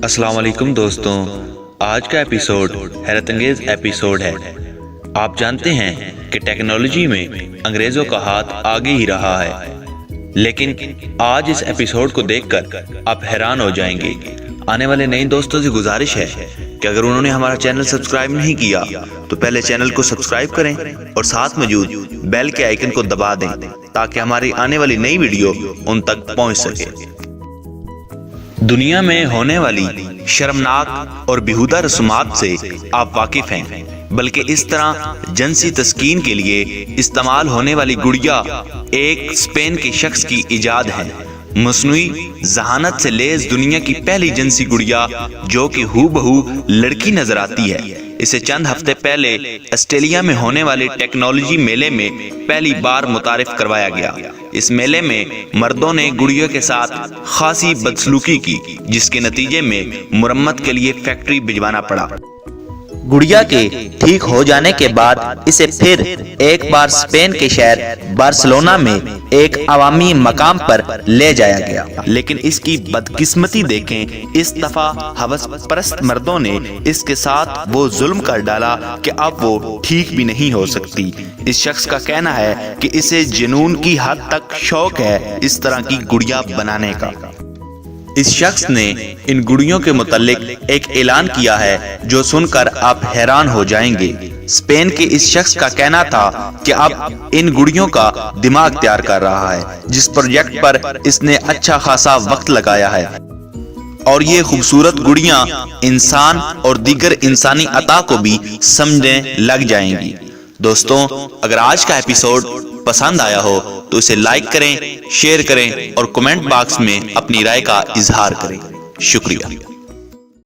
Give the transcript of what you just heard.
السلام علیکم دوستوں، آج کا ایپیسوڈ حیرت انگیز ایپیسوڈ ہے۔ آپ جانتے ہیں کہ ٹیکنالوجی میں انگریزوں کا ہاتھ آگے ہی رہا ہے، لیکن آج اس ایپیسوڈ کو دیکھ کر آپ حیران ہو جائیں گے۔ آنے والے نئے دوستوں سے گزارش ہے کہ اگر انہوں نے ہمارا چینل سبسکرائب نہیں کیا تو پہلے چینل کو سبسکرائب کریں اور ساتھ موجود بیل کے آئیکن کو دبا دیں تاکہ ہماری آنے والی نئی ویڈیو ان تک پہنچ سکے۔ دنیا میں ہونے والی شرمناک اور بیہودہ رسومات سے آپ واقف ہیں، بلکہ اس طرح جنسی تسکین کے لیے استعمال ہونے والی گڑیا ایک اسپین کے شخص کی ایجاد ہے۔ مصنوعی ذہانت سے لیس دنیا کی پہلی جنسی گڑیا جو کہ ہو بہو لڑکی نظر آتی ہے، اسے چند ہفتے پہلے آسٹریلیا میں ہونے والے ٹیکنالوجی میلے میں پہلی بار متعارف کروایا گیا۔ اس میلے میں مردوں نے گڑیوں کے ساتھ خاصی بدسلوکی کی، جس کے نتیجے میں مرمت کے لیے فیکٹری بھجوانا پڑا۔ گڑیا کے ٹھیک ہو جانے کے بعد اسے پھر ایک بار اسپین کے شہر بارسلونا میں ایک عوامی مقام پر لے جایا گیا، لیکن اس کی بدقسمتی دیکھیں، اس دفعہ ہوس پرست مردوں نے اس کے ساتھ وہ ظلم کر ڈالا کہ اب وہ ٹھیک بھی نہیں ہو سکتی۔ اس شخص کا کہنا ہے کہ اسے جنون کی حد تک شوق ہے اس طرح کی گڑیا بنانے کا۔ اس شخص نے ان گڑیوں کے متعلق ایک اعلان کیا ہے جو سن کر آپ حیران ہو جائیں گے۔ اسپین کے اس شخص کا کہنا تھا کہ اب ان گڑیوں کا دماغ تیار کر رہا ہے، جس پروجیکٹ پر اس نے اچھا خاصا وقت لگایا ہے، اور یہ خوبصورت گڑیاں انسان اور دیگر انسانی عطا کو بھی سمجھنے لگ جائیں گی۔ دوستوں، اگر آج کا ایپیسوڈ پسند آیا ہو تو اسے لائک کریں، شیئر کریں اور کمنٹ باکس میں اپنی رائے کا اظہار کریں۔ شکریہ۔